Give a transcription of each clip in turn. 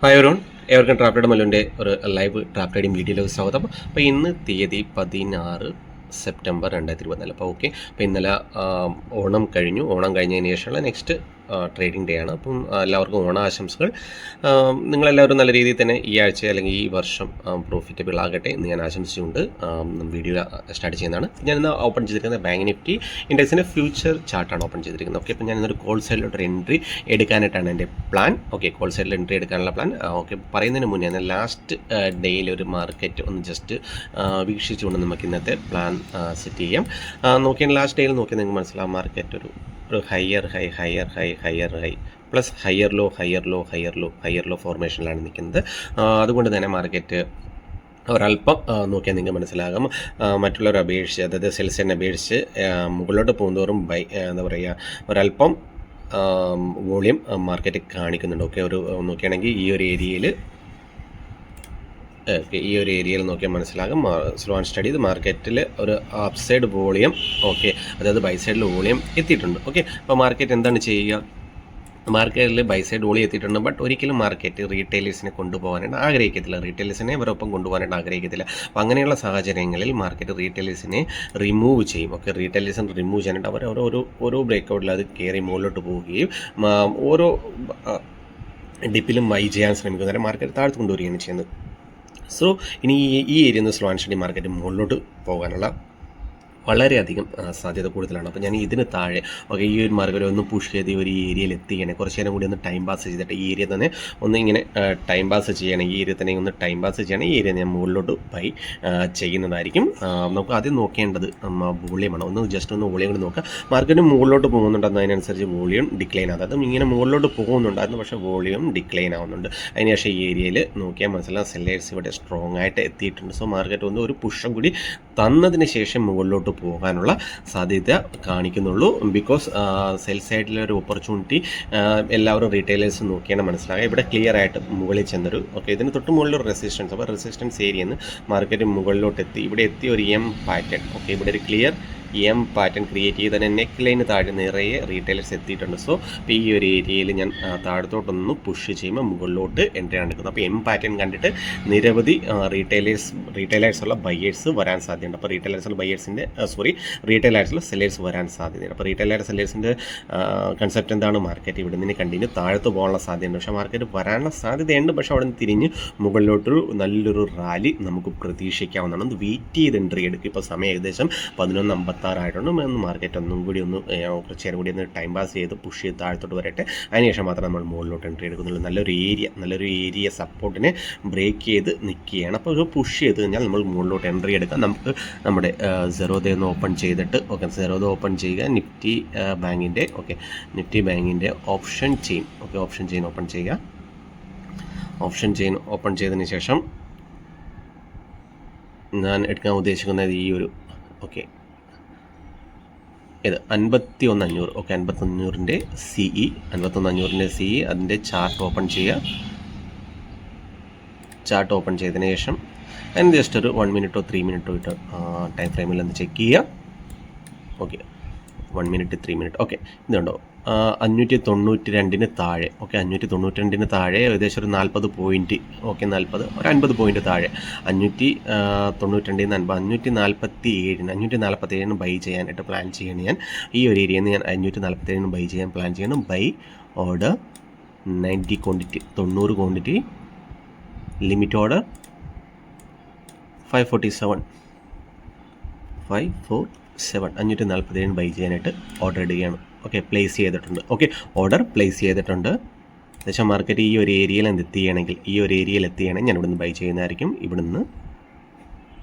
Hi everyone, ഏവർക്കും ട്രാപ്റ്റഡ് മല്ലുവിൻ്റെ ഒരു live trap riding വീഡിയോയിലേക്ക് സ്വാഗതം. അപ്പോൾ ഇന്ന് തീയതി 16 സെപ്റ്റംബർ 2024. അപ്പോൾ അപ്പോൾ ഇന്നലെ ഓണം കഴിഞ്ഞു. ഓണം കഴിഞ്ഞതിന് ശേഷമുള്ള നെക്സ്റ്റ് ട്രേഡിംഗ് ഡേ ആണ്. അപ്പം എല്ലാവർക്കും ഓണാശംസകൾ. നിങ്ങളെല്ലാവരും നല്ല രീതിയിൽ തന്നെ ഈ ആഴ്ച അല്ലെങ്കിൽ ഈ വർഷം പ്രോഫിറ്റബിൾ ആകട്ടെ എന്ന് ഞാൻ ആശംസിച്ചുകൊണ്ട് വീഡിയോ സ്റ്റാർട്ട് ചെയ്യുന്നതാണ്. ഞാൻ ഇന്ന് ഓപ്പൺ ചെയ്തിരിക്കുന്നത് ബാങ്ക് നിഫ്റ്റി ഇൻഡെക്സിൻ്റെ ഫ്യൂച്ചർ ചാർട്ടാണ് ഓപ്പൺ ചെയ്തിരിക്കുന്നത്. ഓക്കെ, അപ്പോൾ ഞാൻ ഇന്നൊരു കോൾ സൈഡിലോട്ട് ഒരു എൻട്രി എടുക്കാനായിട്ടാണ് എൻ്റെ പ്ലാൻ. ഓക്കെ, കോൾ സൈഡിൽ എൻട്രി എടുക്കാനുള്ള പ്ലാൻ. ഓക്കെ, പറയുന്നതിന് മുന്നേ ഞാൻ ലാസ്റ്റ് ഡേയിൽ ഒരു മാർക്കറ്റ് ഒന്ന് ജസ്റ്റ് വീക്ഷിച്ചുകൊണ്ട് നമുക്ക് ഇന്നത്തെ പ്ലാൻ സെറ്റ് ചെയ്യാം. നോക്കിയാൽ ലാസ്റ്റ് ഡേയിൽ നോക്കിയാൽ നിങ്ങൾക്ക് മനസ്സിലാവും മാർക്കറ്റ് ഒരു higher high plus higher low ഫോർമേഷനിലാണ് നിൽക്കുന്നത്. അതുകൊണ്ട് തന്നെ മാർക്കറ്റ് ഒരല്പം നോക്കിയാൽ നിങ്ങൾക്ക് മനസ്സിലാകും മറ്റുള്ളവരെ അപേക്ഷിച്ച്, അതായത് സെൽസിനെ അപേക്ഷിച്ച് മുകളിലോട്ട് പോകുന്നതോറും എന്താ പറയുക, ഒരല്പം വോളിയം മാർക്കറ്റ് കാണിക്കുന്നുണ്ട്. ഓക്കെ, ഒരു നോക്കുകയാണെങ്കിൽ ഈ ഒരു ഏരിയയിൽ നോക്കിയാൽ മനസ്സിലാകും. സ്ലോ ആൻഡ് സ്റ്റഡി മാർക്കറ്റിൽ ഒരു അപ്സൈഡ് വോളിയം, ഓക്കെ, അതായത് ബൈ സൈഡിൽ വോളിയം എത്തിയിട്ടുണ്ട്. ഓക്കെ, അപ്പോൾ മാർക്കറ്റ് എന്താണ് ചെയ്യുക, മാർക്കറ്റിൽ ബൈ സൈഡ് വോളിയം എത്തിയിട്ടുണ്ട്. ബട്ട് ഒരിക്കലും മാർക്കറ്റ് റീറ്റെയിലേഴ്സിനെ കൊണ്ടുപോകാനായിട്ട് ആഗ്രഹിക്കത്തില്ല, റീറ്റെയിലേഴ്സിനെ ഇവരൊപ്പം കൊണ്ടുപോകാനായിട്ട് ആഗ്രഹിക്കത്തില്ല. അപ്പോൾ അങ്ങനെയുള്ള സാഹചര്യങ്ങളിൽ മാർക്കറ്റ് റീറ്റെയിലേഴ്സിനെ റിമൂവ് ചെയ്യും. ഓക്കെ, റീറ്റെയിലേഴ്സിനെ റിമൂവ് ചെയ്യാനായിട്ട് അവർ ഓരോ ബ്രേക്കൗട്ടിൽ അത് കയറി മുകളിലോട്ട് പോവുകയും ഓരോ ഡിപ്പിലും ബൈ ചെയ്യാൻ ശ്രമിക്കുന്നവരെ മാർക്കറ്റ് താഴ്ത്തു കൊണ്ടുവരികയാണ് ചെയ്യുന്നത്. സോ ഇനി ഈ ഏരിയയിൽ നിന്ന് സ്ലോ ആൻഡ് സ്റ്റഡി മാർക്കറ്റ് മുകളിലോട്ട് പോകാനുള്ള വളരെയധികം സാധ്യത കൂടുതലാണ്. അപ്പോൾ ഞാൻ ഇതിന് താഴെ, ഓക്കെ, ഈ ഒരു മാർക്കറ്റ് ഒന്ന് പുഷ് ചെയ്ത് ഒരു ഏരിയയിൽ എത്തിക്കണേ, കുറച്ച് നേരം കൂടി ഒന്ന് ടൈം പാസ് ചെയ്തിട്ട് ഈ ഏരിയ തന്നെ ഒന്ന് ഇങ്ങനെ ടൈം പാസ് ചെയ്യണം, ഈ ഏരിയ തന്നെ ഒന്ന് ടൈം പാസ് ചെയ്യണം. ഈ ഏരിയ ഞാൻ മുകളിലോട്ട് ബൈ ചെയ്യുന്നതായിരിക്കും. നമുക്ക് ആദ്യം നോക്കേണ്ടത് വോളിയമാണ്. ഒന്ന് ജസ്റ്റ് ഒന്ന് വോളിയം കൂടി നോക്കാം. മാർക്കറ്റ് മുകളിലോട്ട് പോകുന്നുണ്ടെന്ന് അതിനനുസരിച്ച് വോളിയം ഡിക്ലൈൻ ആകും. അതും ഇങ്ങനെ മുകളിലോട്ട് പോകുന്നുണ്ടായിരുന്നു, പക്ഷേ വോളിയം ഡിക്ലൈൻ ആവുന്നുണ്ട്. അതിനുശേഷം ഈ ഏരിയയിൽ നോക്കിയാൽ മനസ്സിലാവും സെല്ലേഴ്സ് ഇവിടെ സ്ട്രോങ് ആയിട്ട് എത്തിയിട്ടുണ്ട്. സോ മാർക്കറ്റ് ഒന്ന് ഒരു പുഷം കൂടി തന്നതിന് ശേഷം മുകളിലോട്ട് പോകാനുള്ള സാധ്യത കാണിക്കുന്നുള്ളൂ. ബിക്കോസ് സെൽ സൈഡിലെ ഒരു ഓപ്പർച്യൂണിറ്റി എല്ലാവരും റീറ്റെയിലേഴ്സ് നോക്കിയാണ് മനസ്സിലാകുക. ഇവിടെ ക്ലിയർ ആയിട്ട് മുകളിൽ ചെന്നൊരു, ഓക്കെ, ഇതിന് തൊട്ട് മുകളിലൊരു റെസിസ്റ്റൻസ്, അപ്പോൾ റെസിസ്റ്റൻസ് ഏരിയയിൽ നിന്ന് മാർക്കറ്റ് മുകളിലോട്ട് എത്തി. ഇവിടെ എത്തി ഒരു എം പാറ്റേൺ, ഓക്കെ, ഇവിടെ ഒരു ക്ലിയർ എം പാറ്റേൺ ക്രിയേറ്റ് ചെയ്ത് തന്നെ നെക്ക് ലൈന് താഴെ നിറയെ റീറ്റെയിലേഴ്സ് എത്തിയിട്ടുണ്ട്. സോ ഈ ഒരു ഏരിയയിൽ ഞാൻ താഴത്തോട്ടൊന്ന് പുഷ് ചെയ്യുമ്പോൾ മുകളിലോട്ട് എൻട്രി നടക്കുന്നത്. അപ്പോൾ എം പാറ്റേൺ കണ്ടിട്ട് നിരവധി റീറ്റെയിലേഴ്സുള്ള ബയേഴ്സ് വരാൻ സാധ്യതയുണ്ട്. അപ്പോൾ റീറ്റെയിലേഴ്സുള്ള സെല്ലേഴ്സ് വരാൻ സാധ്യതയുണ്ട്. അപ്പോൾ സെല്ലേഴ്സിൻ്റെ കൺസെപ്റ്റ് എന്താണ്, മാർക്കറ്റ് ഇവിടെ നിന്ന് കണ്ടിന്യൂ താഴത്ത് പോകാനുള്ള സാധ്യതയുണ്ട്. പക്ഷേ മാർക്കറ്റ് വരാനുള്ള സാധ്യതയുണ്ട്, പക്ഷേ അവിടെ നിന്ന് തിരിഞ്ഞ് മുകളിലോട്ടൊരു നല്ലൊരു റാലി നമുക്ക് പ്രതീക്ഷിക്കാവുന്നതാണ്. ഒന്ന് വെയിറ്റ് ചെയ്ത് എൻട്രി എടുക്കുക. ഇപ്പോൾ സമയം ഏകദേശം 11:56 ആയിട്ടുണ്ട്. മാർക്കറ്റ് ഒന്നും കൂടി ഒന്ന് കുറച്ച് നേരം കൂടി ഒന്ന് ടൈം പാസ് ചെയ്ത് പുഷ് ചെയ്ത് താഴത്തോട്ട് വരട്ടെ. അതിനുശേഷം മാത്രം നമ്മൾ മുകളിലോട്ട് എൻട്രി എടുക്കുന്നുള്ളൂ. നല്ലൊരു ഏരിയ സപ്പോർട്ടിനെ ബ്രേക്ക് ചെയ്ത് നിൽക്കുകയാണ്. അപ്പോൾ ഇത് പുഷ് ചെയ്ത് കഴിഞ്ഞാൽ നമ്മൾ മുകളിലോട്ട് എൻട്രി എടുക്കാം. നമുക്ക് നമ്മുടെ സെറോദ ഒന്ന് ഓപ്പൺ ചെയ്തിട്ട്, ഓക്കെ, സെറോദ ഓപ്പൺ ചെയ്യുക. നിഫ്റ്റി ബാങ്കിൻ്റെ option chain, okay, option chain open ചെയ്യുക. ഓപ്ഷൻ ചെയിൻ ഓപ്പൺ ചെയ്തതിന് ശേഷം ഞാൻ എടുക്കാൻ ഉദ്ദേശിക്കുന്നത് ഈ ഒരു, ഓക്കെ, ഇത് 51,500, ഓക്കെ, 51,500ൻ്റെ CE അതിൻ്റെ ചാർട്ട് ഓപ്പൺ ചെയ്യുക. ചാർട്ട് ഓപ്പൺ ചെയ്തതിന് ശേഷം അതിന് ജസ്റ്റ് ഒരു 1 മിനിറ്റോ 3 മിനിറ്റോ ഇട്ട് ടൈം ഫ്രെയിമിൽ ഒന്ന് ചെക്ക് ചെയ്യുക. ഓക്കെ, 1 മിനിറ്റ് 3 മിനിറ്റ്, ഓക്കെ, ഇതുണ്ടോ 592 താഴെ, ഓക്കെ, 592 താഴെ ഏകദേശം ഒരു 40 പോയിൻറ്റ്, ഓക്കെ, ഒരു 50 പോയിൻറ്റ് താഴെ 592 547 ബൈ ചെയ്യാനായിട്ട് പ്ലാൻ ചെയ്യണം. ഞാൻ ഈ ഒരു ഏരിയയിൽ നിന്ന് ഞാൻ 547 ബൈ ചെയ്യാൻ പ്ലാൻ ചെയ്യണം. Buy order 90 quantity, 90 quantity, limit order 547 547 buy ചെയ്യാനായിട്ട് ഓർഡർ ഇടുകയാണ്. ഓക്കെ, പ്ലേസ് ചെയ്തിട്ടുണ്ട്. ഓക്കെ, ഓർഡർ പ്ലേസ് ചെയ്തിട്ടുണ്ട്. ഏകദേശം മാർക്കറ്റ് ഈ ഒരു ഏരിയയിൽ എത്തിക്കുകയാണെങ്കിൽ ഞാൻ ഇവിടുന്ന് ബൈ ചെയ്യുന്നതായിരിക്കും. ഇവിടുന്ന്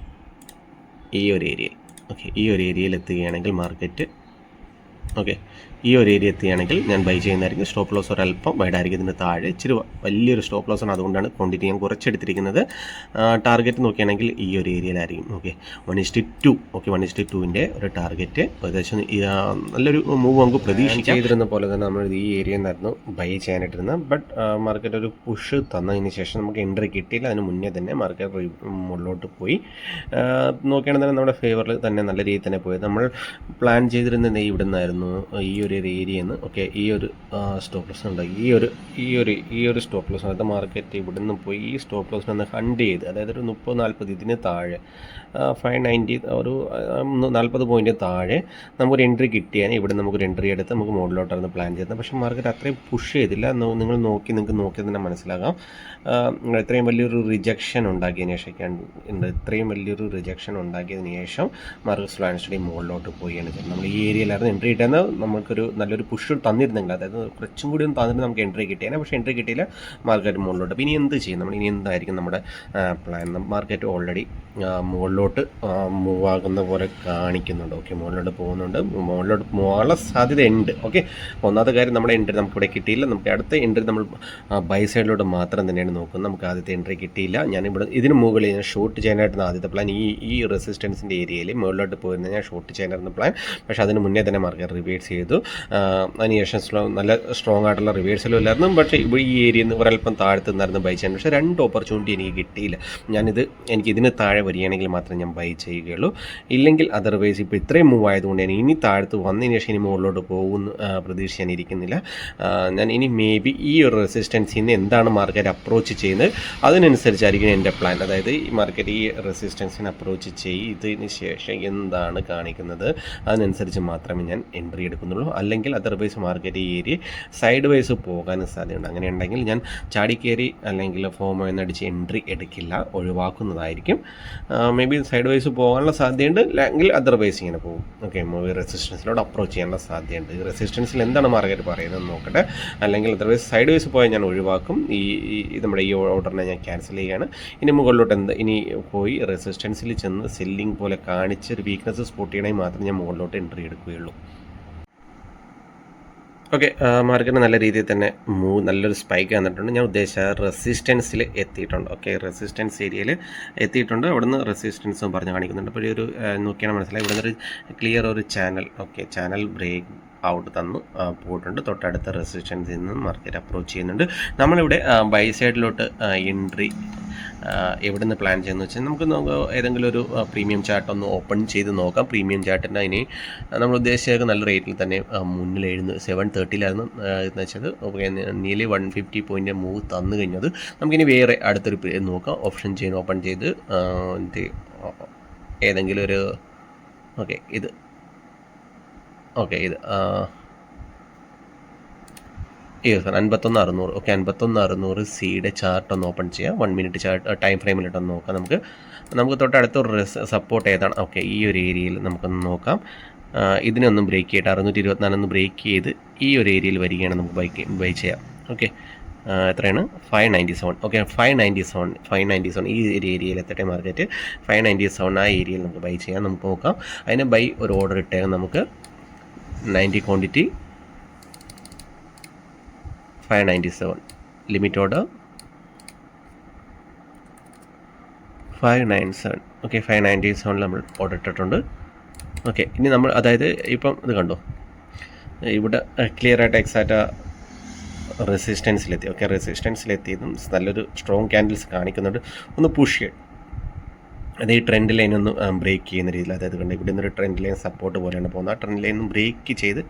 ഈ ഒരു ഏരിയയിൽ എത്തുകയാണെങ്കിൽ മാർക്കറ്റ്, ഓക്കെ, ഈ ഒരു ഏരിയ എത്തുകയാണെങ്കിൽ ഞാൻ ബൈ ചെയ്യുന്നതായിരിക്കും. സ്റ്റോപ്പ് ലോസ് ഒരല്പം വൈഡായിരിക്കും, ഇതിന് താഴെ ഇച്ചിരി വലിയൊരു സ്റ്റോപ്പ് ലോസ് ആണ്. അതുകൊണ്ടാണ് ക്വാണ്ടിറ്റി ഞാൻ കുറച്ചെടുത്തിരിക്കുന്നത്. ടാർഗറ്റ് നോക്കുകയാണെങ്കിൽ ഈ ഒരു ഏരിയയിലായിരിക്കും. ഓക്കെ, 1:2, ഓക്കെ, 1:2ൻ്റെ ഒരു ടാർഗറ്റ് ഏകദേശം നല്ലൊരു മൂവ് നമുക്ക് പ്രതീക്ഷിക്കാം. ചെയ്തിരുന്ന പോലെ തന്നെ നമ്മൾ ഈ ഏരിയയിൽ നിന്നായിരുന്നു ബൈ ചെയ്യാനായിട്ടിരുന്നത്. ബട്ട് മാർക്കറ്റ് ഒരു പുഷ് തന്നതിന് ശേഷം നമുക്ക് എൻട്രി കിട്ടിയില്ല. അതിന് മുന്നേ തന്നെ മാർക്കറ്റ് മുകളിലോട്ട് പോയി. നോക്കുകയാണെങ്കിൽ തന്നെ നമ്മുടെ ഫേവറിൽ തന്നെ നല്ല രീതിയിൽ തന്നെ പോയത്. നമ്മൾ പ്ലാൻ ചെയ്തിരുന്നത് ഇവിടെ നിന്നായിരുന്നു. ഈ ഒരു ഒരു ഏരിയയിൽ നിന്ന് ഓക്കെ ഈ ഒരു സ്റ്റോപ്പ് ലോസ് ഉണ്ട്, ഈ ഒരു സ്റ്റോപ്പ് ലോസ് അതായത് മാർക്കറ്റ് ഇവിടെ നിന്ന് പോയി ഈ സ്റ്റോപ്പ് ലോസിനൊന്ന് ഹണ്ട് ചെയ്ത്, അതായത് ഒരു 30-40 ഇതിന് താഴെ 590 ഒരു 40 പോയിൻറ്റ് താഴെ നമുക്കൊരു എൻട്രി കിട്ടിയാൽ ഇവിടെ നമുക്കൊരു എൻട്രി എടുത്ത് നമുക്ക് മുകളിലോട്ടായിരുന്നു പ്ലാൻ ചെയ്യുന്നത്. പക്ഷേ മാർക്കറ്റ് അത്രയും പുഷ് ചെയ്തില്ല. നിങ്ങൾക്ക് നോക്കി തന്നെ മനസ്സിലാകാം. ഇത്രയും വലിയൊരു റിജക്ഷൻ ഉണ്ടാക്കിയതിന് ശേഷം ഇത്രയും വലിയൊരു റിജക്ഷൻ ഉണ്ടാക്കിയതിന് ശേഷം മാർക്കറ്റ് സ്ലോ ആൻഡ് സ്റ്റഡി മുകളിലോട്ട് പോവുകയാണ് ചെയ്യുന്നത്. നമ്മൾ ഈ ഏരിയയിലായിരുന്നു എൻട്രി കിട്ടുന്ന നമുക്കൊരു നല്ലൊരു പുഷ് തന്നിരുന്നെങ്കിൽ, അതായത് കുറച്ചും കൂടി ഒന്ന് തന്നിട്ട് നമുക്ക് എൻട്രി കിട്ടിയാണ്. പക്ഷേ എൻട്രി കിട്ടിയില്ല, മാർക്കറ്റ് മുകളിലോട്ട്. അപ്പോൾ ഇനി എന്ത് ചെയ്യും നമ്മൾ? ഇനി എന്തായിരിക്കും നമ്മുടെ പ്ലാൻ? മാർക്കറ്റ് ഓൾറെഡി മുകളിലോട്ട് മൂവ് ആകുന്ന പോലെ കാണിക്കുന്നുണ്ട്. ഓക്കെ, മുകളിലോട്ട് പോകുന്നുണ്ട്. മുകളിലോട്ട് പോകാനുള്ള സാധ്യത ഉണ്ട്. ഓക്കെ, ഒന്നാമത്തെ കാര്യം നമ്മുടെ എൻട്രി നമുക്കിവിടെ കിട്ടിയില്ല. നമുക്ക് അടുത്ത എൻട്രി നമ്മൾ ബൈ സൈഡിലോട്ട് മാത്രം തന്നെയാണ് നോക്കുന്നത്. നമുക്ക് ആദ്യത്തെ എൻട്രി കിട്ടിയില്ല. ഞാനിവിടെ ഇതിന് മുകളിൽ ഞാൻ ഷോർട്ട് ചെയ്യാനായിരുന്നു ആദ്യത്തെ പ്ലാൻ. ഈ റെസിസ്റ്റൻസിൻ്റെ ഏരിയയിൽ മുകളിലോട്ട് പോയിരുന്ന ഞാൻ ഷോർട്ട് ചെയ്യാനായിരുന്നു പ്ലാൻ. പക്ഷേ അതിന് മുന്നേ തന്നെ മാർക്കറ്റ് റിവേഴ്സ് ചെയ്തു. അതിനുശേഷം നല്ല സ്ട്രോങ് ആയിട്ടുള്ള റിവേഴ്സലും ഇല്ലായിരുന്നു. പക്ഷേ ഇവിടെ ഈ ഏരിയയിൽ നിന്ന് ഒരല്പം താഴത്ത് നിന്നായിരുന്നു ബൈ ചെയ്യാൻ. പക്ഷേ 2 ഓപ്പർച്യൂണിറ്റി എനിക്ക് കിട്ടിയില്ല. എനിക്ക് ഇതിന് താഴെ വരികയാണെങ്കിൽ മാത്രമേ ഞാൻ ബൈ ചെയ്യുകയുള്ളൂ. ഇല്ലെങ്കിൽ അതർവൈസ് ഇപ്പോൾ ഇത്രയും മൂവ് ആയതുകൊണ്ട് ഞാൻ ഇനി താഴത്ത് വന്നതിന് ശേഷം ഇനി മുകളിലോട്ട് പോകുന്ന പ്രതീക്ഷ ഞാൻ ഇരിക്കുന്നില്ല. ഞാൻ ഇനി മേ ബി ഈ ഒരു റെസിസ്റ്റൻസിൽ നിന്ന് എന്താണ് മാർക്കറ്റ് അപ്രോച്ച് ചെയ്യുന്നത് അതിനനുസരിച്ചായിരിക്കും എൻ്റെ പ്ലാൻ. അതായത് ഈ മാർക്കറ്റ് ഈ റെസിസ്റ്റൻസിന് അപ്രോച്ച് ചെയ്തതിന് ശേഷം എന്താണ് കാണിക്കുന്നത് അതിനനുസരിച്ച് മാത്രമേ ഞാൻ എൻട്രി എടുക്കുന്നുള്ളൂ. അല്ലെങ്കിൽ അതർവൈസ് മാർക്കറ്റ് ഈ ഏരിയ സൈഡ് വൈസ് പോകാനും സാധ്യതയുണ്ട്. അങ്ങനെ ഉണ്ടെങ്കിൽ ഞാൻ ചാടിക്കയറി അല്ലെങ്കിൽ ഫോമോ എന്നടിച്ച് എൻട്രി എടുക്കില്ല, ഒഴിവാക്കുന്നതായിരിക്കും. മേ ബി സൈഡ് വൈസ് പോകാനുള്ള സാധ്യതയുണ്ട്, അല്ലെങ്കിൽ അതർവൈസ് ഇങ്ങനെ പോകും. ഓക്കെ, റെസിസ്റ്റൻസിലോട് അപ്രോച്ച് ചെയ്യാനുള്ള സാധ്യതയുണ്ട്. ഈ റെസിസ്റ്റൻസിൽ എന്താണ് മാർക്കറ്റ് പറയുന്നത് നോക്കട്ടെ. അല്ലെങ്കിൽ അതർവൈസ് സൈഡ് വൈസ് പോയാൽ ഞാൻ ഒഴിവാക്കും. നമ്മുടെ ഈ ഓർഡറിനെ ഞാൻ ക്യാൻസൽ ചെയ്യുകയാണ്. ഇനി മുകളിലോട്ട് ഇനി പോയി റെസിസ്റ്റൻസിൽ ചെന്ന് സെല്ലിംഗ് പോലെ കാണിച്ച് ഒരു വീക്ക്നെസ് സ്പോട്ട് ചെയ്യണമെങ്കിൽ മാത്രമേ ഞാൻ മുകളിലോട്ട് എൻട്രി എടുക്കുകയുള്ളൂ. ഓക്കെ, മാർക്കറ്റ് നല്ല രീതിയിൽ തന്നെ നല്ലൊരു സ്പൈക്ക് വന്നിട്ടുണ്ട്. ഞാൻ ഉദ്ദേശിച്ച റെസിസ്റ്റൻസിൽ എത്തിയിട്ടുണ്ട്. ഓക്കെ, റെസിസ്റ്റൻസ് ഏരിയയിൽ എത്തിയിട്ടുണ്ട്. അവിടെ നിന്ന് റെസിസ്റ്റൻസും പറഞ്ഞ് കാണിക്കുന്നുണ്ട്. അപ്പോൾ ഒരു നോക്കിയാണ് മനസ്സിലായി. ഇവിടെ നിന്നൊരു ക്ലിയർ ഒരു channel, okay, channel break out തന്നു പോയിട്ടുണ്ട്. തൊട്ടടുത്ത റെസിസ്റ്റൻസിൽ നിന്ന് മാർക്കറ്റ് അപ്രോച്ച് ചെയ്യുന്നുണ്ട്. നമ്മളിവിടെ ബൈ സൈഡിലോട്ട് എൻട്രി എവിടെ നിന്ന് പ്ലാൻ ചെയ്യുന്നത് വെച്ചാൽ നമുക്ക് ഏതെങ്കിലും ഒരു പ്രീമിയം ചാർട്ട് ഒന്ന് ഓപ്പൺ ചെയ്ത് നോക്കാം. പ്രീമിയം ചാർട്ടിൻ്റെ അതിന് നമ്മൾ ഉദ്ദേശിച്ചത് നല്ല റേറ്റിൽ തന്നെ മുന്നിൽ 730 എന്ന് വെച്ചത്. ഓക്കെ, നിയർലി 150 പോയിൻ്റ് മൂവ് തന്നു കഴിഞ്ഞത്. നമുക്കിനി വേറെ അടുത്തൊരു നോക്കാം. ഓപ്ഷൻ ചെയിൻ ഓപ്പൺ ചെയ്ത് ഏതെങ്കിലും ഒരു ഇത് 51,600. ഓക്കെ, 51,600 സിയുടെ ചാർട്ട് ഒന്ന് ഓപ്പൺ ചെയ്യാം. 1 മിനിറ്റ് ചാർട്ട് ടൈം ഫ്രെയിമിലിട്ടൊന്ന് നോക്കാം. നമുക്ക് തൊട്ടടുത്തൊരു സപ്പോർട്ട് ഏതാണ്? ഓക്കെ, ഈ ഒരു ഏരിയയിൽ നമുക്കൊന്ന് നോക്കാം. ഇതിനൊന്നും ബ്രേക്ക് ചെയ്തിട്ട് 624 ഒന്ന് ബ്രേക്ക് ചെയ്ത് ഈ ഒരു ഏരിയയിൽ വരികയാണ് നമുക്ക് ബൈ ചെയ്യാം. ഓക്കെ, എത്രയാണ്? 597. ഓക്കെ, 597 ഈ ഒരു ഏരിയയിൽ എത്തട്ടെ മാർക്കറ്റ്. 597 ആ ഏരിയയിൽ നമുക്ക് ബൈ ചെയ്യാം. നമുക്ക് നോക്കാം. അതിന് ബൈ ഒരു ഓർഡർ ഇട്ടേക്കാം. നമുക്ക് 90 ക്വാണ്ടിറ്റി 597 ലിമിറ്റ് ഓർഡർ 597. ഓക്കെ, 597 നമ്മൾ ഓർഡർ ഇട്ടിട്ടുണ്ട്. ഓക്കെ, ഇനി നമ്മൾ അതായത് ഇപ്പം ഇത് കണ്ടോ, ഇവിടെ ക്ലിയർ ആയിട്ട് എക്സാക്റ്റ് റെസിസ്റ്റൻസിലെത്തി. ഓക്കെ, റെസിസ്റ്റൻസിലെത്തിയതും നല്ലൊരു സ്ട്രോങ് ക്യാൻഡിൽസ് കാണിക്കുന്നുണ്ട്. ഒന്ന് പുഷ് ചെയ്യും. അത് ഈ ട്രെൻഡ് ലൈൻ ഒന്ന് ബ്രേക്ക് ചെയ്യുന്ന രീതിയിൽ, അതായത് കണ്ട് ഇവിടെ നിന്നൊരു ട്രെൻഡ് ലൈൻ സപ്പോർട്ട് പോലെയാണ് പോകുന്നത്. ആ ട്രെൻഡ് ലൈൻ ഒന്ന് ബ്രേക്ക് ചെയ്ത്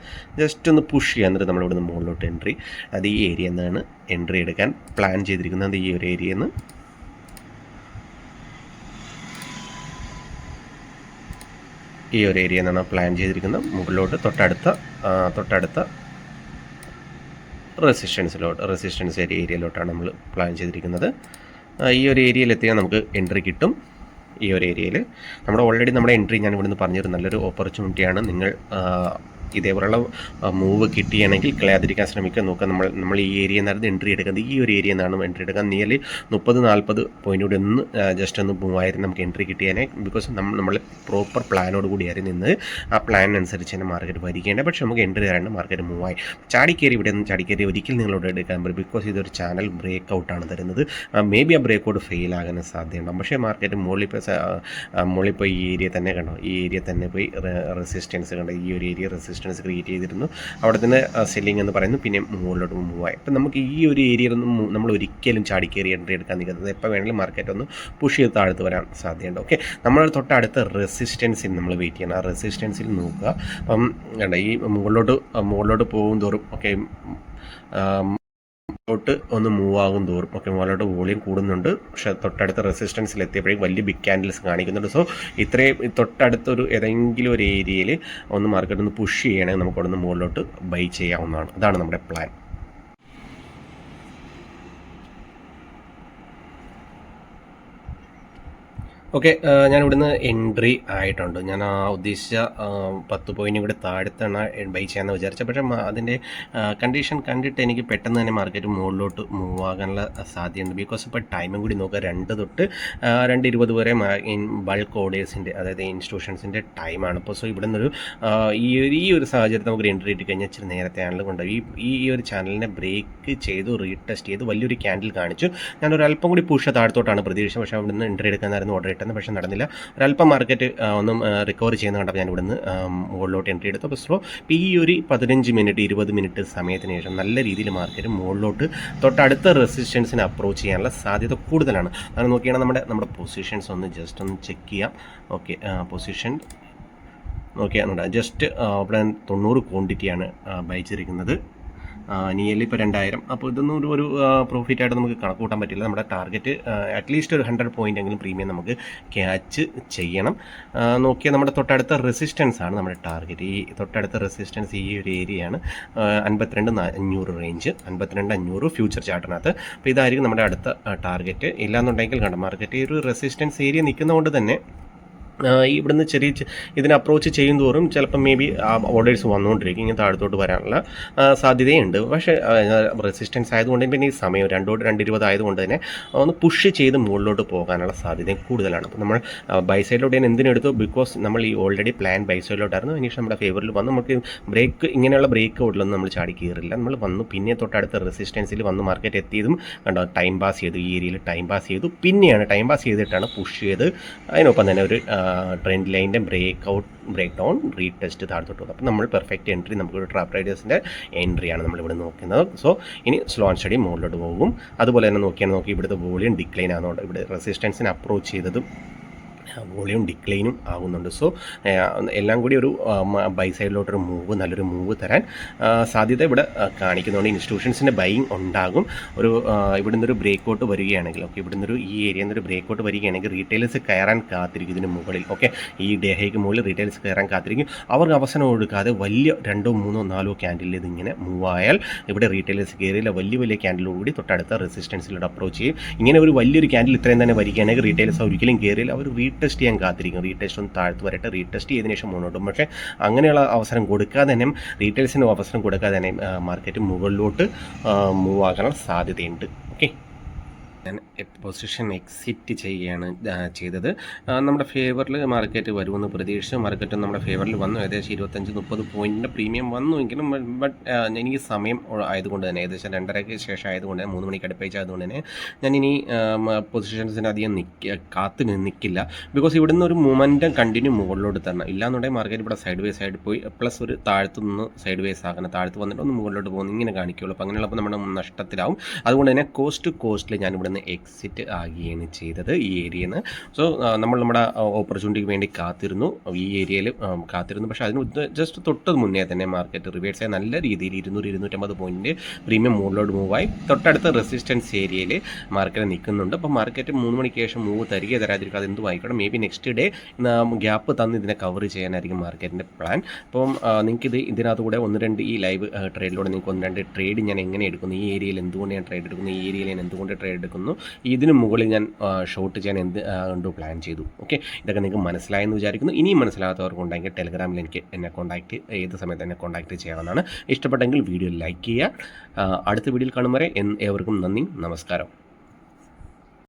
ജസ്റ്റ് ഒന്ന് പുഷ് ചെയ്യുക. എന്നിട്ട് നമ്മളിവിടെ നിന്ന് മുകളിലോട്ട് എൻട്രി, അത് ഈ ഏരിയയിൽ നിന്നാണ് എൻട്രി എടുക്കാൻ പ്ലാൻ ചെയ്തിരിക്കുന്നത്. ഈ ഒരു ഏരിയയിൽ നിന്ന് നിന്നാണ് പ്ലാൻ ചെയ്തിരിക്കുന്നത്. മുകളിലോട്ട് തൊട്ടടുത്ത റെസിസ്റ്റൻസ് ഏരിയയിലോട്ടാണ് നമ്മൾ പ്ലാൻ ചെയ്തിരിക്കുന്നത്. ഈ ഒരു ഏരിയയിലെത്തിയാൽ നമുക്ക് എൻട്രി കിട്ടും. ഈ ഒരു ഏരിയയിൽ ഓൾറെഡി നമ്മുടെ എൻട്രി ഞാൻ ഇവിടുന്ന് പറഞ്ഞൊരു നല്ലൊരു ഓപ്പർച്യൂണിറ്റിയാണ്. നിങ്ങൾ ഇതേപോലുള്ള മൂവ് കിട്ടിയാണെങ്കിൽ കളയാതിരിക്കാൻ ശ്രമിക്കുക. നോക്കുക, നമ്മൾ ഈ ഏരിയയിൽ നിന്നായിരുന്നു എൻട്രി എടുക്കുന്നത്. ഈ ഒരു ഏരിയയിൽ നിന്നാണ് എൻട്രി എടുക്കാൻ. നിയർലി 30-40 പോയിൻ്റ് ഒന്ന് ജസ്റ്റ് ഒന്ന് മൂവായിരുന്നു നമുക്ക് എൻട്രി കിട്ടിയാനേ. ബിക്കോസ് നമ്മൾ പ്രോപ്പർ പ്ലാനോട് കൂടിയായിരുന്നു നിന്ന്. ആ പ്ലാനിനനുസരിച്ച് തന്നെ മാർക്കറ്റ് വരികേണ്ടത്. പക്ഷേ നമുക്ക് എൻട്രി തരാണ്ട് മാർക്കറ്റ് മൂവായി. ചാടിക്കയറി ഇവിടെ നിന്ന് ചാടിക്കയറി ഒരിക്കലും നിങ്ങളോട് എടുക്കാൻ പറ്റും. ബിക്കോസ് ഇതൊരു ചാനൽ ബ്രേക്ക് ഔട്ടാണ് തരുന്നത്. മേ ബി ആ ബ്രേക്ക് ഔട്ട് ഫെയിൽ ആകാൻ സാധ്യതയുണ്ടാകും. പക്ഷേ മാർക്കറ്റ് മുകളിൽ പോയി ഈ ഏരിയ തന്നെ കണ്ടോ, ഈ ഏരിയ തന്നെ പോയി റെസിസ്റ്റൻസ് കണ്ടോ, ഈ ഒരു ഏരിയ റെസിസ്റ്റൻസ് റെസിസ്റ്റൻസ് ക്രിയേറ്റ് ചെയ്തിരുന്നു. അവിടെ തന്നെ സെല്ലിംഗ് എന്ന് പറയുന്നു, പിന്നെ മുകളിലോട്ട് മൂവ് ആയി. അപ്പം നമുക്ക് ഈ ഒരു ഏരിയയിലൊന്നും നമ്മൾ ഒരിക്കലും ചാടിക്കേറി എൻട്രി എടുക്കാൻ നിൽക്കുന്നത്. എപ്പോൾ വേണമെങ്കിലും മാർക്കറ്റ് ഒന്ന് പുഷ് ചെയ്ത് താഴ്ത്ത് വരാൻ സാധ്യതയുണ്ട്. ഓക്കെ, നമ്മൾ തൊട്ടടുത്ത റെസിസ്റ്റൻസിൽ നമ്മൾ വെയിറ്റ് ചെയ്യണം. ആ റെസിസ്റ്റൻസിൽ നോക്കുക. അപ്പം വേണ്ട ഈ മുകളിലോട്ട് പോകും തോറും ഓക്കെ ോട്ട് ഒന്ന് മൂവ് ആകും തോറും ഓക്കെ മുകളിലോട്ട് വോളിയം കൂടുന്നുണ്ട്. പക്ഷേ തൊട്ടടുത്ത റെസിസ്റ്റൻസിൽ എത്തിയപ്പോഴേക്കും വലിയ ബിഗ് ക്യാൻഡിൽസ് കാണിക്കുന്നുണ്ട്. സോ ഇത്രയും തൊട്ടടുത്തൊരു ഏതെങ്കിലും ഒരു ഏരിയയിൽ ഒന്ന് മാർക്കറ്റ് ഒന്ന് പുഷ് ചെയ്യണമെങ്കിൽ നമുക്ക് അവിടെ നിന്ന് മുകളിലോട്ട് ബൈ ചെയ്യാവുന്നതാണ്. അതാണ് നമ്മുടെ പ്ലാൻ. ഓക്കെ, ഞാൻ ഇവിടുന്ന് എൻട്രി ആയിട്ടുണ്ട്. ഞാൻ ആ ഉദ്ദേശിച്ച 10 പോയിൻറ്റും കൂടി താഴത്താണ് ബൈ ചെയ്യാമെന്ന് വിചാരിച്ചത്. പക്ഷേ അതിൻ്റെ കണ്ടീഷൻ കണ്ടിട്ട് എനിക്ക് പെട്ടെന്ന് തന്നെ മാർക്കറ്റ് മുകളിലോട്ട് മൂവ് ആകാനുള്ള സാധ്യതയുണ്ട്. ബിക്കോസ് ഇപ്പോൾ ടൈമും കൂടി നോക്കുക 2 തൊട്ട് 2:20 വരെ ബൾക്ക് ഓർഡേഴ്സിൻ്റെ, അതായത് ഇൻസ്റ്റിറ്റ്യൂഷൻസിൻ്റെ ടൈമാണ്. അപ്പോൾ സോ ഇവിടെ നിന്നൊരു ഈ ഒരു സാഹചര്യത്തിൽ നമുക്ക് എൻട്രി ഇട്ട് കഴിഞ്ഞാൽ ഇച്ചിരി നേരത്തെ ആണല്ലോ കൊണ്ടുപോയി ഈ ഒരു ചാനലിനെ ബ്രേക്ക് ചെയ്തു റീടെസ്റ്റ് ചെയ്തു വലിയൊരു ക്യാൻഡിൽ കാണിച്ചു. ഞാനൊരു അല്പം കൂടി പുഷ് താഴത്തോട്ടാണ് പ്രതീക്ഷിച്ചത്. പക്ഷേ അവിടെ നിന്ന് എൻട്രി എടുക്കാനായിരുന്നു ഓർഡർ ഇട്ടത്. പക്ഷേ നടന്നില്ല. ഒരല്പം മാർക്കറ്റ് ഒന്നും റിക്കവർ ചെയ്യുന്ന കണ്ടപ്പോൾ ഞാൻ ഇവിടുന്ന് മുകളിലോട്ട് എൻട്രി എടുത്തു. അപ്പോൾ സോ ഈ ഒരു 15 മിനിറ്റ് 20 മിനിറ്റ് സമയത്തിന് ശേഷം നല്ല രീതിയിൽ മാർക്കറ്റ് മുകളിലോട്ട് തൊട്ടടുത്ത റെസിസ്റ്റൻസിനെ അപ്രോച്ച് ചെയ്യാനുള്ള സാധ്യത കൂടുതലാണ്. അങ്ങനെ നോക്കിയാണെങ്കിൽ നമ്മുടെ പൊസിഷൻസ് ഒന്ന് ജസ്റ്റ് ഒന്ന് ചെക്ക് ചെയ്യാം. ഓക്കെ, പൊസിഷൻ നോക്കിയാൽ ജസ്റ്റ് ഇവിടെ 90 ക്വാണ്ടിറ്റിയാണ് ബൈച്ചിരിക്കുന്നത്. നിയർലി ഇപ്പോൾ 2000. അപ്പോൾ ഇതൊന്നും ഒരു പ്രോഫിറ്റായിട്ട് നമുക്ക് കണക്ക് കൂട്ടാൻ പറ്റില്ല. നമ്മുടെ ടാർഗറ്റ് അറ്റ്ലീസ്റ്റ് ഒരു 100 പോയിൻ്റ് എങ്കിലും പ്രീമിയം നമുക്ക് ക്യാച്ച് ചെയ്യണം. നോക്കിയാൽ നമ്മുടെ തൊട്ടടുത്ത റെസിസ്റ്റൻസ് ആണ് നമ്മുടെ ടാർഗറ്റ്. ഈ തൊട്ടടുത്ത റെസിസ്റ്റൻസ് ഈ ഒരു ഏരിയയാണ് 52,500 റേഞ്ച്, 52,500 ഫ്യൂച്ചർ ചാർട്ടിനകത്ത്. അപ്പോൾ ഇതായിരിക്കും നമ്മുടെ അടുത്ത ടാർഗറ്റ്. ഇല്ലാന്നുണ്ടെങ്കിൽ കണ്ട മാർക്കറ്റ് ഈ ഒരു റെസിസ്റ്റൻസ് ഏരിയ നിൽക്കുന്നതുകൊണ്ട് തന്നെ ഇവിടുന്ന് ഇതിനെ അപ്രോച്ച് ചെയ്യും തോറും ചിലപ്പം മേ ബി ഓർഡേഴ്സ് വന്നുകൊണ്ടിരിക്കും. ഇങ്ങനെ താഴത്തോട്ട് വരാനുള്ള സാധ്യതയുണ്ട്. പക്ഷേ റെസിസ്റ്റൻസ് ആയതുകൊണ്ട് പിന്നെ ഈ സമയം 2:20 ആയതുകൊണ്ട് തന്നെ ഒന്ന് പുഷ് ചെയ്ത് മുകളിലോട്ട് പോകാനുള്ള സാധ്യതയും കൂടുതലാണ്. അപ്പോൾ നമ്മൾ ബൈ സൈഡിലോട്ട് ഞാൻ എന്തിനെടുത്തു? ബിക്കോസ് നമ്മൾ ഈ ഓൾറെഡി പ്ലാൻ ബൈ സൈഡിലോട്ടായിരുന്നു. അതിനുശേഷം നമ്മുടെ ഫേവറിൽ വന്ന് നമുക്ക് ഇങ്ങനെയുള്ള ബ്രേക്ക് ഔട്ടിലൊന്നും നമ്മൾ ചാടി കയറില്ല. നമ്മൾ വന്നു പിന്നെ തൊട്ടടുത്ത റെസിസ്റ്റൻസിൽ വന്ന് മാർക്കറ്റ് എത്തിയതും കണ്ടോ ടൈം പാസ് ചെയ്തു. ഈ ഏരിയയിൽ ടൈം പാസ് ചെയ്തു. പിന്നെയാണ് ടൈം പാസ് ചെയ്തിട്ടാണ് പുഷ് ചെയ്ത് അതിനൊപ്പം തന്നെ ഒരു ട്രെൻഡ് ലൈനിൻ്റെ ബ്രേക്ക് ഡൗൺ റീടെസ്റ്റ് താഴ്ത്തോട്ട് വന്നു. അപ്പോൾ നമ്മൾ പെർഫെക്റ്റ് എൻട്രി നമുക്കൊരു ട്രാപ്പ് റൈഡേഴ്സിൻ്റെ എൻട്രിയാണ് നമ്മളിവിടെ നോക്കുന്നത്. സോ ഇനി സ്ലോ ആൻഡ് സ്റ്റഡി മുകളിലോട്ട് പോകും. അതുപോലെ തന്നെ നോക്കി ഇവിടുത്തെ വോളിയം ഡിക്ലൈൻ ആകുന്നുണ്ട്. ഇവിടെ റെസിസ്റ്റൻസിനെ അപ്രോച്ച് ചെയ്തതും വോളിയം ഡിക്ലൈനും ആകുന്നുണ്ട്. സോ എല്ലാം കൂടി ഒരു ബൈ സൈഡിലോട്ടൊരു നല്ലൊരു മൂവ് തരാൻ സാധ്യത ഇവിടെ കാണിക്കുന്നുണ്ട്. ഇൻസ്റ്റിറ്റ്യൂഷൻസിൻ്റെ ബൈയിങ് ഉണ്ടാകും. ഇവിടെ നിന്നൊരു ബ്രേക്ക് ഔട്ട് വരികയാണെങ്കിൽ ഓക്കെ ഇവിടെ നിന്നൊരു ഈ ഏരിയയിൽ നിന്നൊരു ബ്രേക്ക് ഔട്ട് വരികയാണെങ്കിൽ റീറ്റെയിലേഴ്സ് കയറാൻ കാത്തിരിക്കും. ഇതിന് മുകളിൽ ഓക്കെ ഈ ഡേഹയ്ക്ക് മുകളിൽ റീറ്റെയിലേഴ്സ് കയറാൻ കാത്തിരിക്കും. അവർക്ക് അവസരം കൊടുക്കാതെ വലിയ 2, 3, 4 ക്യാൻഡിൽ ഇതിങ്ങനെ മൂവ് ആയാൽ ഇവിടെ റീറ്റെയിലേഴ്സ് കയറിയില്ല വലിയ ക്യാൻഡിലോടുകൂടി തൊട്ടടുത്ത റെസിസ്റ്റൻസിലോട്ട് അപ്രോച്ച് ചെയ്യും. ഇങ്ങനെ ഒരു വലിയൊരു ക്യാൻഡിൽ ഇത്രയും തന്നെ വരികയാണെങ്കിൽ റീറ്റെയിലേഴ്സ് ഒരിക്കലും കയറിയില്ല. അവർ റീടെസ്റ്റ് ചെയ്യാൻ കാത്തിരിക്കും. റീടെസ്റ്റ് ഒന്ന് താഴ്ത്ത് വരട്ടെ, റീടെസ്റ്റ് ചെയ്തതിനു ശേഷം മുന്നോട്ടും. പക്ഷേ അങ്ങനെയുള്ള അവസരം കൊടുക്കാതെ തന്നെ റീറ്റെയിൽസിന് അവസരം കൊടുക്കാതെ തന്നെ മാർക്കറ്റ് മുകളിലോട്ട് മൂവ് ആകാനുള്ള സാധ്യതയുണ്ട്. ഓക്കെ, ഞാൻ പൊസിഷൻ എക്സിറ്റ് ചെയ്യുകയാണ് ചെയ്തത്. നമ്മുടെ ഫേവറിൽ മാർക്കറ്റ് വരുമെന്ന് പ്രതീക്ഷിച്ചു. മാർക്കറ്റ് നമ്മുടെ ഫേവറിൽ വന്നു. ഏകദേശം 25-30 പോയിൻറ്റിൻ്റെ പ്രീമിയം വന്നുവെങ്കിലും ബട്ട് എനിക്ക് സമയം ആയതുകൊണ്ട് തന്നെ ഏകദേശം 2:30 ശേഷം ആയതുകൊണ്ട് 3 മണിക്ക് അടുപ്പിച്ചായതുകൊണ്ട് തന്നെ ഞാനിനി പൊസിഷൻസിന് അധികം കാത്തു നിൽക്കില്ല. ബിക്കോസ് ഇവിടുന്ന് ഒരു മൊമെൻറ്റം കണ്ടിന്യൂ മുകളിലോട്ട് തരണം. ഇല്ലാന്നുണ്ടെങ്കിൽ മാർക്കറ്റ് ഇവിടെ സൈഡ് വേസ് ആയിട്ട് പോയി പ്ലസ് ഒരു താഴത്തു നിന്ന് സൈഡ് വേസ് ആക്കണം. താഴത്ത് വന്നിട്ട് ഒന്ന് മുകളിലോട്ട് പോകുന്നു ഇങ്ങനെ കാണിക്കുകയുള്ളൂ. അപ്പോൾ അങ്ങനെയുള്ളപ്പോൾ നമ്മുടെ നഷ്ടത്തിലാവും. അതുകൊണ്ട് തന്നെ കോസ്റ്റിൽ ഞാനിവിടെ എക്സിറ്റ് ആകുകയാണ് ചെയ്തത് ഈ ഏരിയയിൽ നിന്ന്. സോ നമ്മുടെ ഓപ്പർച്യൂണിറ്റിക്ക് വേണ്ടി കാത്തിരുന്നു. ഈ ഏരിയയിൽ കാത്തിരുന്നു. പക്ഷേ അതിന് ജസ്റ്റ് തൊട്ടത് മുന്നേ തന്നെ മാർക്കറ്റ് റിവേഴ്സായി നല്ല രീതിയിൽ 200-250 പോയിൻറ്റ് പ്രീമിയം മുകളിലോട്ട് മൂവായി തൊട്ടടുത്ത റെസിസ്റ്റൻസ് ഏരിയയിൽ മാർക്കറ്റ് നിൽക്കുന്നുണ്ട്. അപ്പോൾ മാർക്കറ്റ് 3 മണിക്ക് ശേഷം മൂവ് തരാതിരിക്കുക അതെന്തും ആയിക്കോട്ടെ. May be next day gap തന്ന് ഇതിനെ കവർ ചെയ്യാനായിരിക്കും മാർക്കറ്റിൻ്റെ പ്ലാൻ. അപ്പം നിങ്ങൾക്ക് ഇതിനകത്ത് കൂടെ 1-2 ഈ ലൈവ് ട്രേഡിലൂടെ നിങ്ങൾക്ക് 1-2 ട്രേഡ് ഞാൻ എങ്ങനെ എടുക്കുന്നു, ഈ ഏരിയയിൽ എന്തുകൊണ്ട് ഞാൻ ട്രേഡ് എടുക്കുന്നു, ഈ ഏരിയയിൽ ഞാൻ എന്തുകൊണ്ട് ട്രേഡ് എടുക്കുന്നു, ഇതിന് മുകളിൽ ഞാൻ ഷോർട്ട് ചെയ്യാൻ എന്ത് പ്ലാൻ ചെയ്തു. ഓക്കെ, ഇതൊക്കെ നിങ്ങൾക്ക് മനസ്സിലായെന്ന് വിചാരിക്കുന്നു. ഇനിയും മനസ്സിലാകാത്തവർക്കുണ്ടെങ്കിൽ ടെലഗ്രാമിൽ എന്നെ ഏത് സമയത്ത് എന്നെ കോൺടാക്റ്റ് ചെയ്യാവുന്നതാണ്. ഇഷ്ടപ്പെട്ടെങ്കിൽ വീഡിയോ ലൈക്ക് ചെയ്യുക. അടുത്ത വീഡിയോയിൽ കാണും വരെ ഏവർക്കും നന്ദി, നമസ്കാരം.